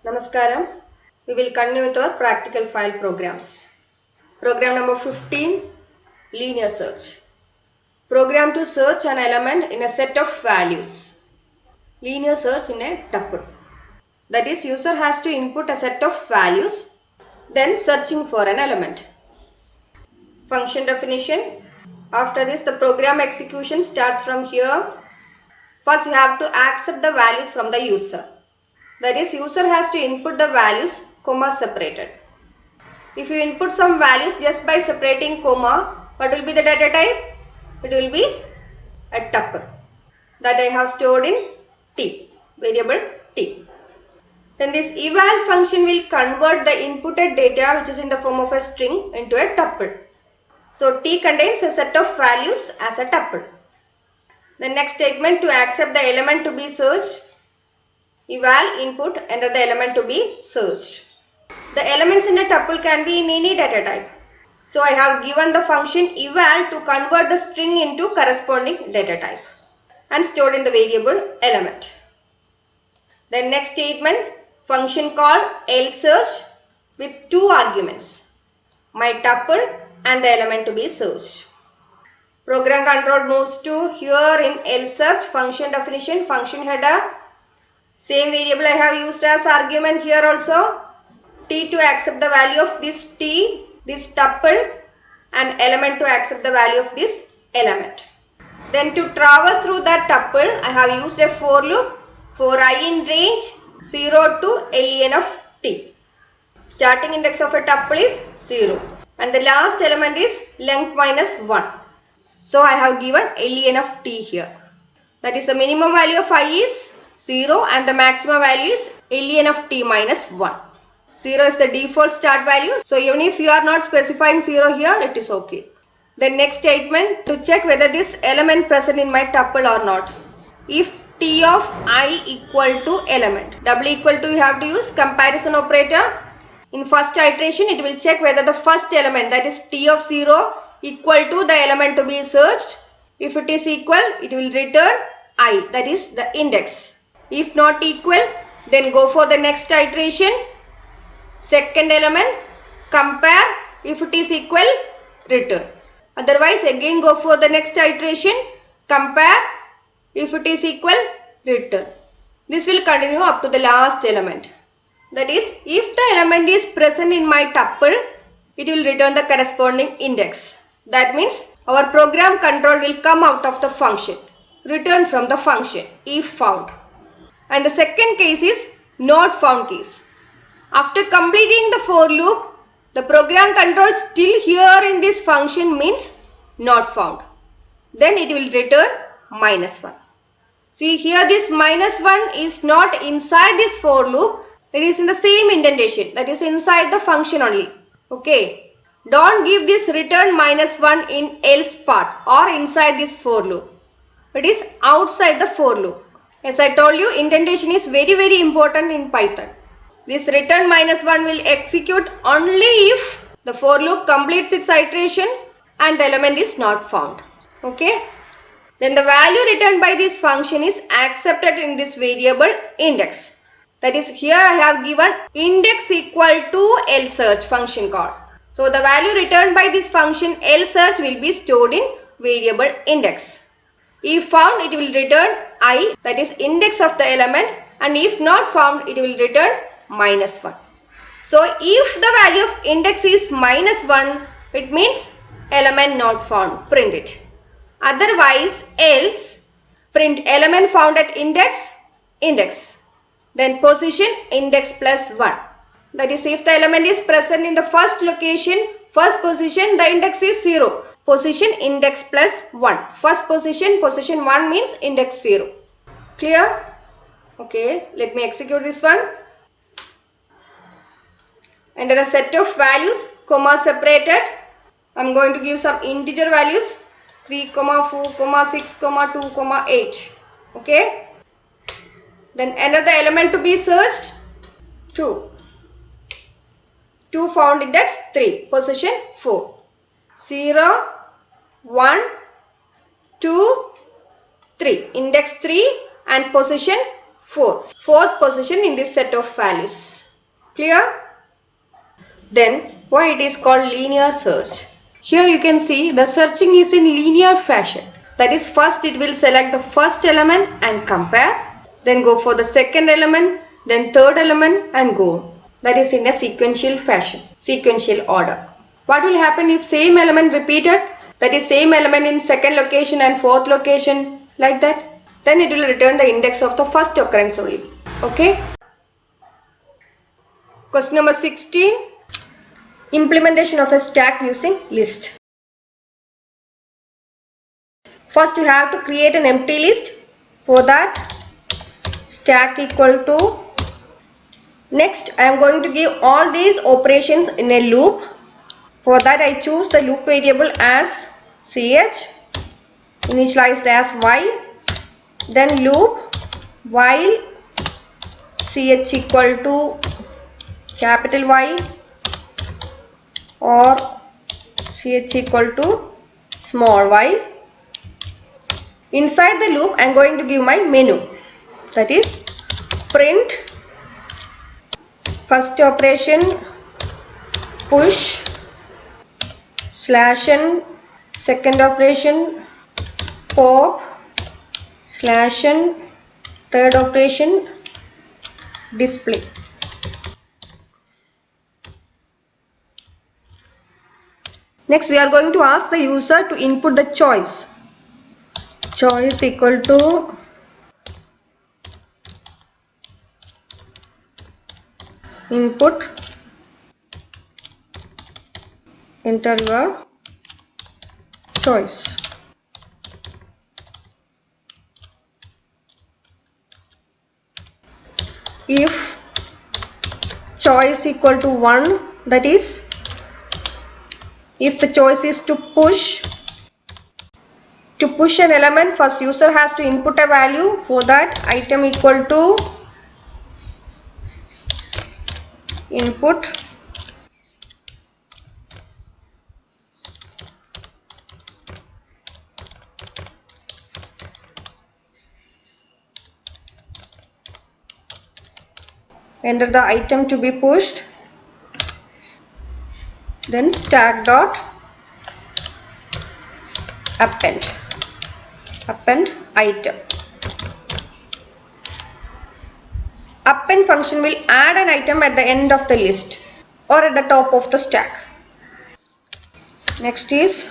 Namaskaram. We will continue with our practical file programs. Program number 15, linear search. Program to search an element in a set of values. Linear search in a tuple. That is, user has to input a set of values, then searching for an element. Function definition. After this, the program execution starts from here. First, you have to accept the values from the user. That is, user has to input the values, comma separated. If you input some values just by separating comma, what will be the data type? It will be a tuple that I have stored in T, variable T. Then this eval function will convert the inputted data, which is in the form of a string, into a tuple. So T contains a set of values as a tuple. The next statement, to accept the element to be searched, eval input, enter the element to be searched. The elements in a tuple can be in any data type. So I have given the function eval to convert the string into corresponding data type and stored in the variable element. The next statement, function called lsearch with two arguments, my tuple and the element to be searched. Program control moves to here in lsearch, function definition, function header. Same variable I have used as argument here also. T to accept the value of this T, this tuple, and element to accept the value of this element. Then to traverse through that tuple, I have used a for loop for I in range 0 to len of T. Starting index of a tuple is 0 and the last element is length minus 1. So I have given len of T here. That is, the minimum value of I is 0 and the maximum value is len of T minus 1. 0 is the default start value. So even if you are not specifying 0 here, it is okay. The next statement, to check whether this element present in my tuple or not. If T of I equal to element, double equal to, you have to use comparison operator. In first iteration, it will check whether the first element, that is T of 0, equal to the element to be searched. If it is equal, it will return I, that is the index. If not equal, then go for the next iteration. Second element, compare, if it is equal, return. Otherwise, again go for the next iteration, compare, if it is equal, return. This will continue up to the last element. That is, if the element is present in my tuple, it will return the corresponding index. That means our program control will come out of the function, return from the function, if found. And the second case is not found case. After completing the for loop, the program control still here in this function means not found. Then it will return minus 1. See here, this minus 1 is not inside this for loop. It is in the same indentation, that is inside the function only. Okay. Don't give this return minus 1 in else part or inside this for loop. It is outside the for loop. As I told you, indentation is very important in Python. This return minus 1 will execute only if the for loop completes its iteration and the element is not found. Okay. Then the value returned by this function is accepted in this variable index. That is, here I have given index equal to lsearch function call. So the value returned by this function lsearch will be stored in variable index. If found, it will return I, that is index of the element, and if not found, it will return minus 1. So if the value of index is minus 1, it means element not found, print it. Otherwise, else, print element found at index, index. Then position, index plus 1. That is, if the element is present in the first location, first position, the index is 0. Position, index plus 1. First position, position 1 means index 0. Clear? Okay, let me execute this one. Enter a set of values, comma separated. I am going to give some integer values, 3, 4, 6, 2, 8. Okay. Then enter the element to be searched, 2. 2 found index 3, position 4. 0, 1, 2, 3, index 3 and position Fourth position in this set of values. Clear? Then why it is called linear search? Here you can see the searching is in linear fashion. That is, first it will select the first element and compare. Then go for the second element, then third element and go on. That is in a sequential fashion, sequential order. What will happen if same element repeated? That is same element in second location and fourth location, like that. Then it will return the index of the first occurrence only. Okay. Question number 16. Implementation of a stack using list. First you have to create an empty list. For that, stack equal to. Next I am going to give all these operations in a loop. For that I choose the loop variable as ch, initialized as y. Then loop while ch equal to capital Y or ch equal to small y. Inside the loop I am going to give my menu, that is print first operation push /n, second operation pop /n, third operation display. Next we are going to ask the user to input the choice. Choice equal to input, enter your choice. If choice equal to 1, that is if the choice is to push an element, first user has to input a value. For that, item equal to input enter the item to be pushed, then stack dot append item. Append function will add an item at the end of the list or at the top of the stack. Next is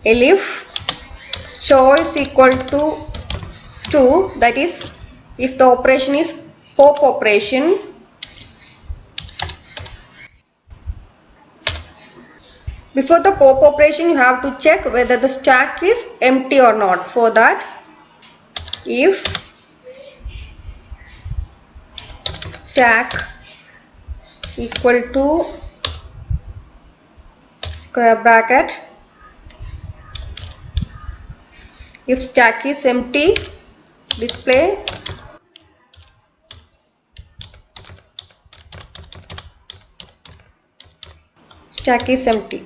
elif choice equal to 2, that is if the operation is pop operation. Before the pop operation you have to check whether the stack is empty or not. For that, if stack equal to square bracket, if stack is empty, display stack is empty.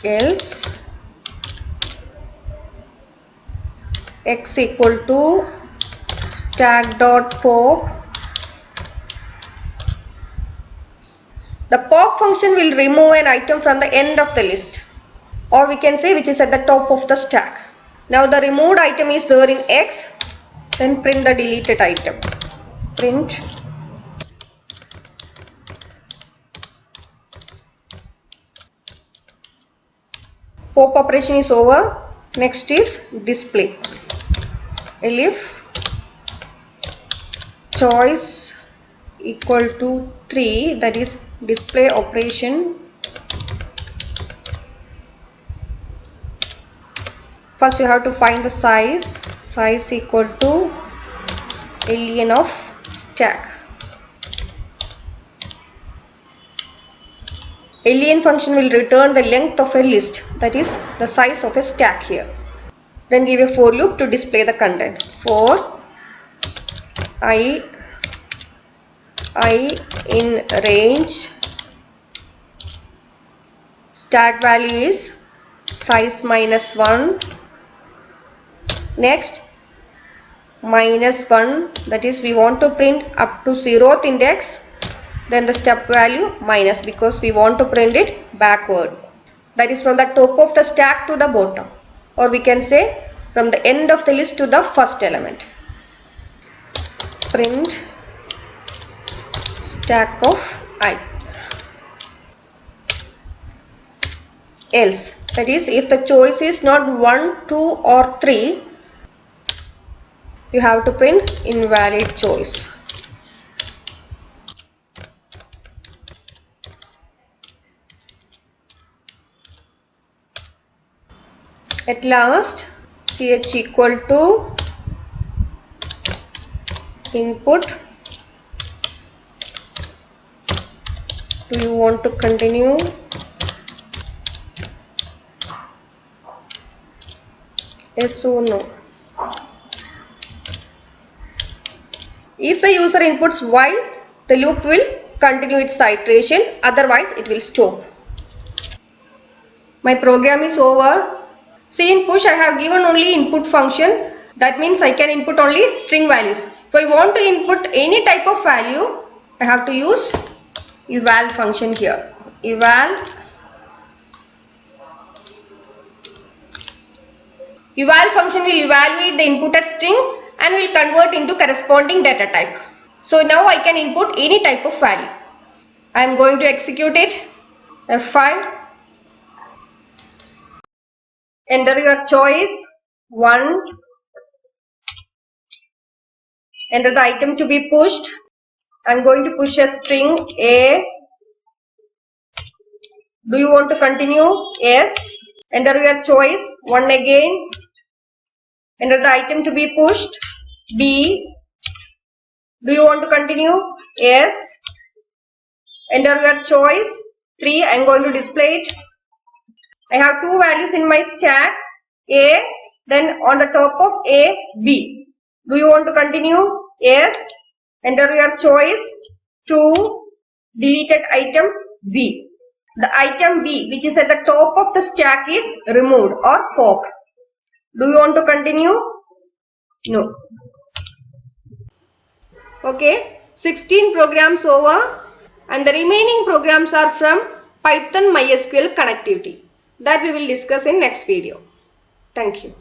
Else x equal to stack dot pop. The pop function will remove an item from the end of the list, or we can say which is at the top of the stack. Now the removed item is there in X, then print the deleted item. Print pop operation is over. Next is display. Elif choice equal to 3, that is display operation. First you have to find the size equal to ln of stack. Ln function will return the length of a list, that is the size of a stack here. Then give a for loop to display the content. For I in range, start value is size -1. Next, -1, that is we want to print up to 0th index. Then the step value minus, because we want to print it backward. That is from the top of the stack to the bottom, or we can say from the end of the list to the first element. Print stack of I. Else, that is if the choice is not 1, 2 or 3, you have to print invalid choice. At last, ch equal to input. Do you want to continue? Yes or no? If the user inputs y, the loop will continue its iteration, otherwise it will stop. My program is over. See, in push I have given only input function. That means I can input only string values. If I want to input any type of value, I have to use eval function here. Eval function will evaluate the inputted string and will convert into corresponding data type. So now I can input any type of value. I am going to execute it. F5. Enter your choice. 1. Enter the item to be pushed. I am going to push a string A. Do you want to continue? Yes. Enter your choice. 1 again. Enter the item to be pushed. B. Do you want to continue? Yes. Enter your choice. 3. I am going to display it. I have two values in my stack. A. Then on the top of A, B. Do you want to continue? Yes. Enter your choice. 2. Deleted item B. The item B, which is at the top of the stack, is removed or popped. Do you want to continue? No. Okay, 16 programs over, and the remaining programs are from Python MySQL connectivity. That we will discuss in next video. Thank you.